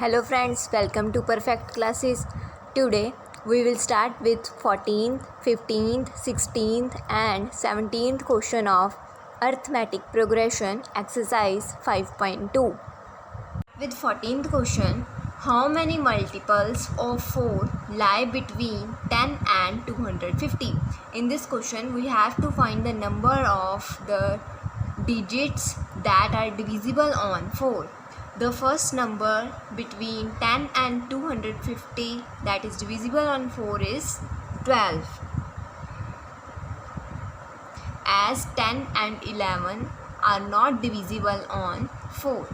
Hello friends, welcome to Perfect Classes. Today we will start with 14th, 15th, 16th and 17th question of Arithmetic Progression exercise 5.2. With 14th question, how many multiples of 4 lie between 10 and 250? In this question we have to find the number of the digits that are divisible on 4. The first number between 10 and 250 that is divisible on 4 is 12, as 10 and 11 are not divisible on 4.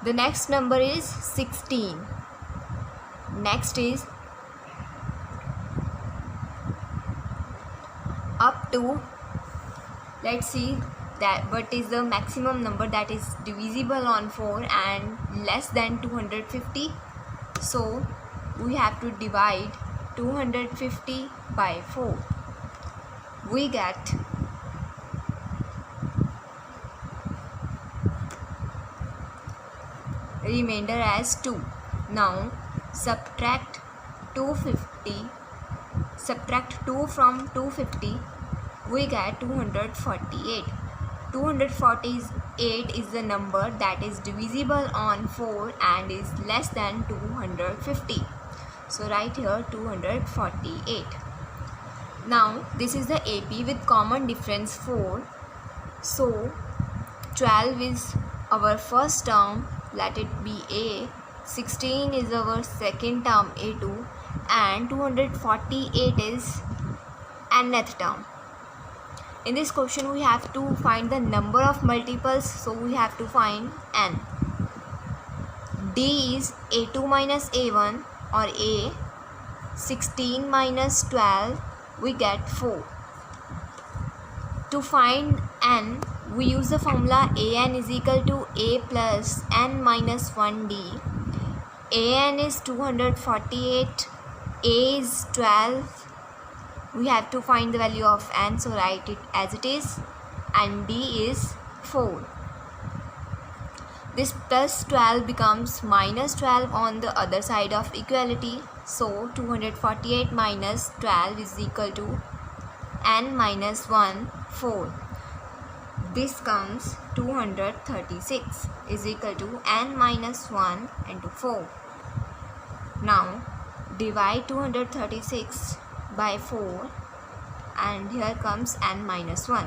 The next number is 16. Next is up to, let's see that what is the maximum number that is divisible on 4 and less than 250. So we have to divide 250 by 4. We get remainder as 2. Now subtract 2 from 250, we get 248. 248 is the number that is divisible on 4 and is less than 250. So write here 248. Now this is the AP with common difference 4. So 12 is our first term, let it be A. 16 is our second term, A2, and 248 is nth term. In this question we have to find the number of multiples, so we have to find n. D is A2 minus A1 or A. 16 minus 12, we get 4. To find n, we use the formula an is equal to a plus n minus 1d. An is 248, a is 12. We have to find the value of n, so write it as it is, and d is 4. This plus 12 becomes minus 12 on the other side of equality, so 248 minus 12 is equal to n minus 1, 4. This comes 236 is equal to n minus 1 into 4. Now divide 236 by 4 and here comes n minus 1.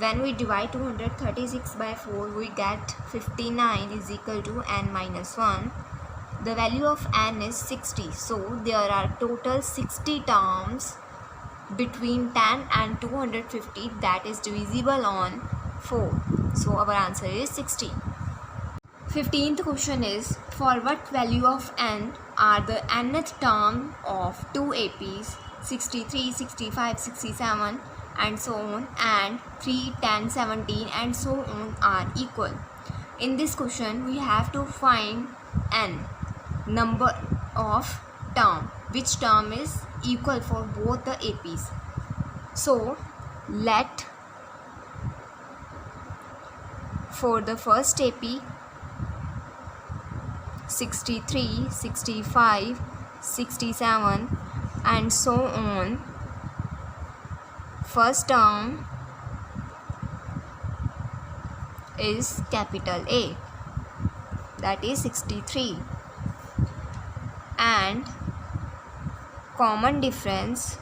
When we divide 236 by 4, we get 59 is equal to n minus 1. The value of n is 60. So there are total 60 terms between 10 and 250 that is divisible on 4. So our answer is 60. 15th question is, for what value of n are the nth term of two APs 63, 65, 67 and so on, and 3, 10, 17 and so on are equal? In this question we have to find n, number of term, which term is equal for both the APs. So let for the first AP 63, 65, 67 and so on, first term is capital A, that is 63, and common difference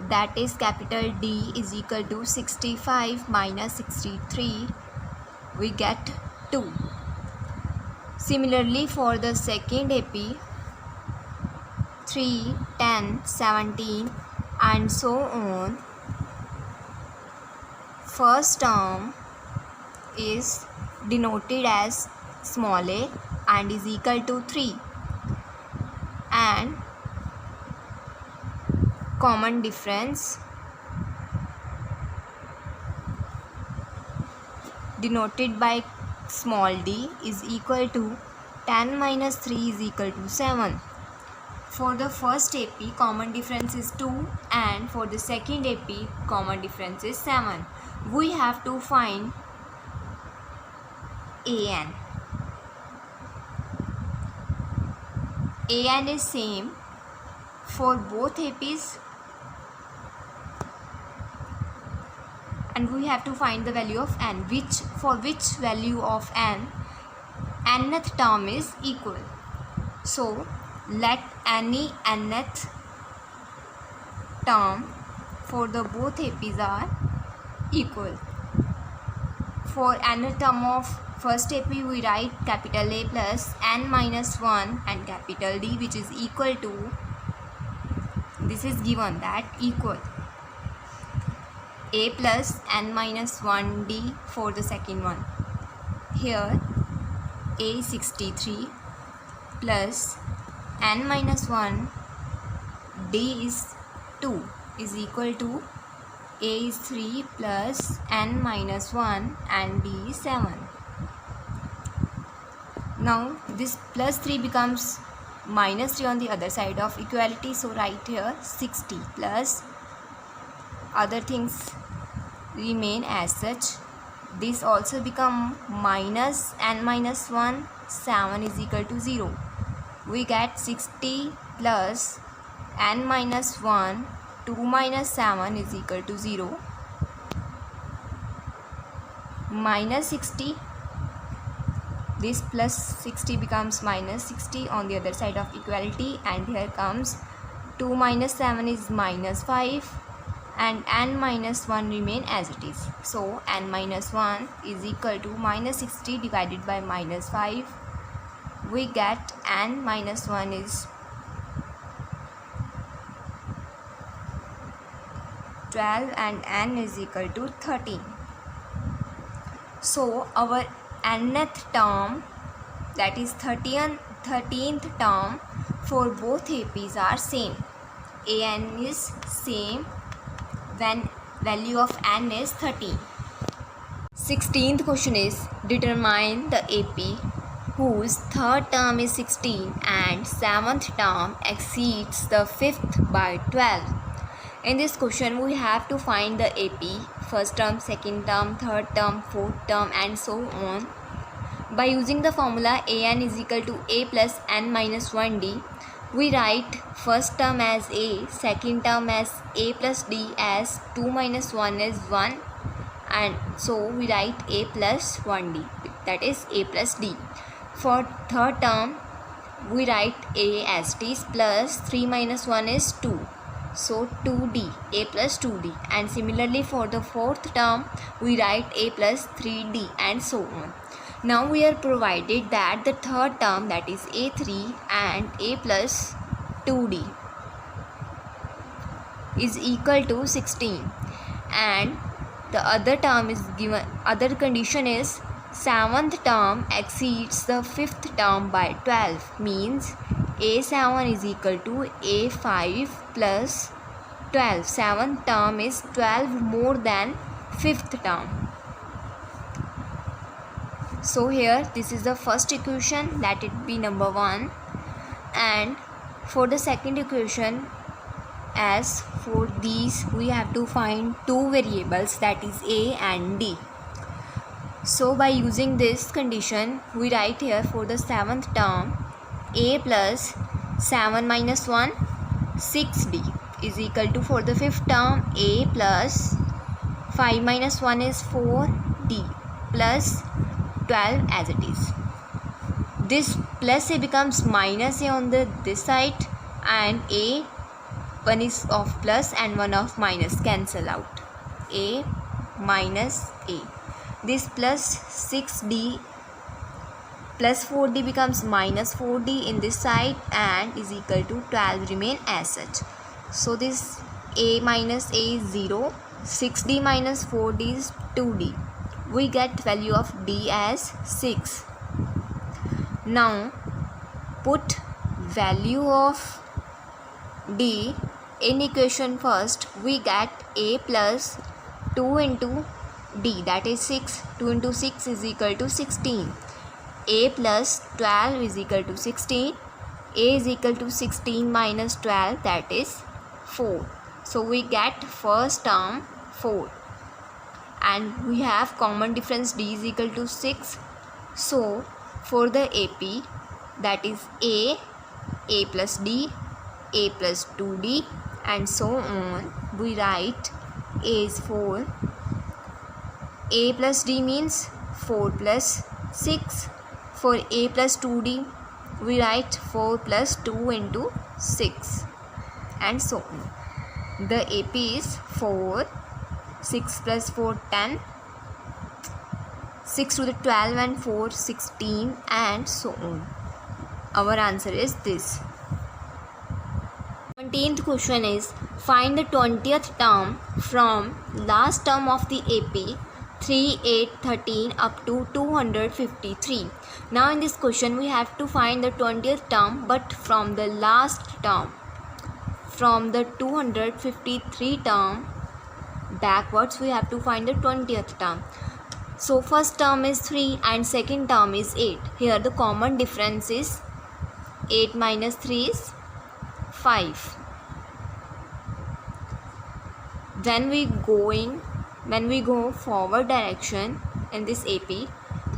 that is capital D is equal to 65 minus 63, we get 2. Similarly for the second AP 3, 10, 17 and so on, first term is denoted as small a and is equal to 3, and common difference denoted by small d is equal to 10 minus 3 is equal to 7. For the first AP, common difference is 2, and for the second AP, common difference is 7. We have to find AN. AN is same for both APs, and we have to find the value of N, for which value of nth term is equal. So let any nth term for the both APs are equal. For nth term of first AP, we write capital A plus n minus 1 and capital D, which is equal to, this is given that equal A plus n minus 1 D for the second one. Here A is 63 plus n minus 1 D is 2 is equal to A is 3 plus n minus 1 and D is 7. Now this plus 3 becomes minus 3 on the other side of equality, so write here 60 plus other things remain as such. This also become minus n minus 1, 7 is equal to 0. We get 60 plus n minus 1, 2 minus 7 is equal to 0. Minus 60, this plus 60 becomes minus 60 on the other side of equality, and here comes 2 minus 7 is minus 5, and n minus 1 remain as it is. So n minus 1 is equal to minus 60 divided by minus 5. We get n minus 1 is 12 and n is equal to 13. So our nth term, that is 13th term for both APs are same. An is same when value of n is 13. 16th question is, determine the AP whose third term is 16 and 7th term exceeds the 5th by 12. In this question we have to find the AP, first term, second term, third term, fourth term and so on. By using the formula An is equal to A plus n minus 1D, we write first term as A, second term as A plus D, as 2 minus 1 is 1, and so we write A plus 1D, that is A plus D. For third term we write A as T plus 3 minus 1 is 2, so 2D, A plus 2D, and similarly for the fourth term we write A plus 3D and so on. Now we are provided that the third term, that is A3 and A plus 2D, is equal to 16, and the other term is given, other condition is 7th term exceeds the 5th term by 12, means A7 is equal to A5 plus 12. 7th term is 12 more than 5th term. So here this is the first equation, that it be number 1, and for the second equation, as for these we have to find two variables, that is A and D. So by using this condition we write here for the 7th term A plus 7 minus 1, 6D is equal to, for the 5th term A plus 5 minus 1 is 4D plus 12 as it is. This plus A becomes minus A on this side, and A, one is of plus and one of minus, cancel out. A minus A. This plus 6D plus 4D becomes minus 4D in this side and is equal to 12 remain as such. So this A minus A is 0, 6D minus 4D is 2D. We get value of D as 6. Now put value of D in equation first. We get A plus 2 into D, that is 6. 2 into 6 is equal to 16. A plus 12 is equal to 16. A is equal to 16 minus 12, that is 4. So we get first term 4. And we have common difference D is equal to 6. So for the AP, that is A plus D, A plus 2D, and so on, we write A is 4. A plus D means 4 plus 6. For A plus 2D, we write 4 plus 2 into 6, and so on. The AP is 4, 6 plus 4, 10, 6 to the 12 and 4, 16, and so on. Our answer is this. 17th question is, find the 20th term from last term of the AP 3, 8, 13 up to 253. Now in this question we have to find the 20th term, but from the last term. From the 253 term backwards we have to find the 20th term. So first term is 3 and second term is 8. Here the common difference is 8 minus 3 is 5. When we go forward direction in this AP,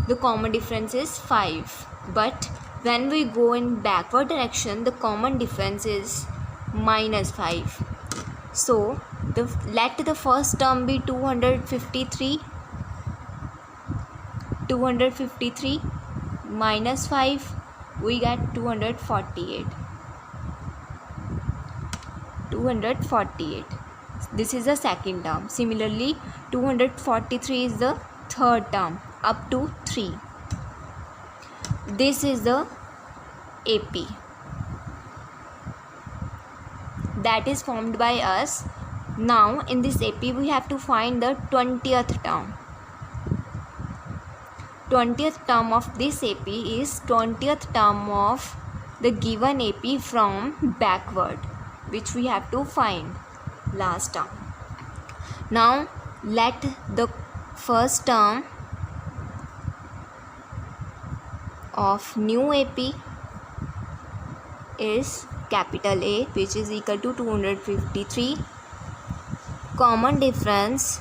the common difference is 5. But when we go in backward direction, the common difference is minus 5. So let the first term be 253. 253 minus 5, we get 248. 248. This is the second term. Similarly, 243 is the third term up to 3. This is the AP that is formed by us. Now in this AP we have to find the 20th term. 20th term of this AP is 20th term of the given AP from backward, which we have to find last term. Now let the first term of new AP is capital A, which is equal to 253. Common difference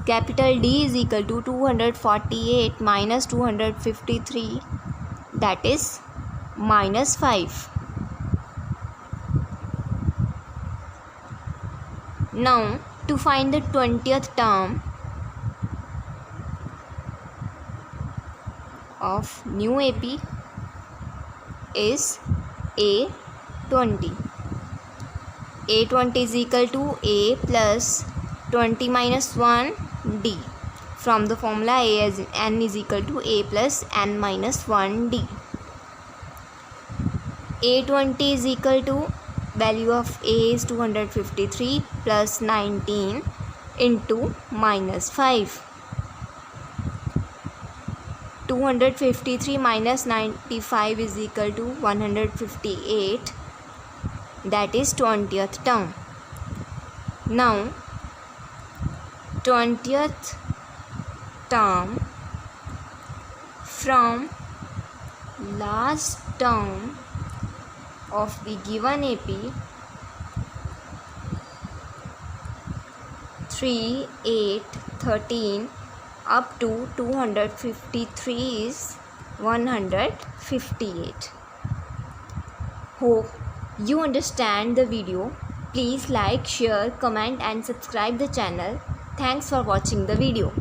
capital D is equal to 248 minus 253, that is minus 5. Now to find the 20th term of new AP is A20. A20 is equal to A plus 20 minus 1 D. From the formula A as N is equal to A plus N minus 1 D. A20 is equal to value of A is 253 plus 19 into minus 5. 253 minus 95 is equal to 158, that is 20th term. Now 20th term from last term of the given AP 3, 8, 13 up to 253 is 158. Hope you understand the video. Please like, share, comment and subscribe the channel. Thanks for watching the video.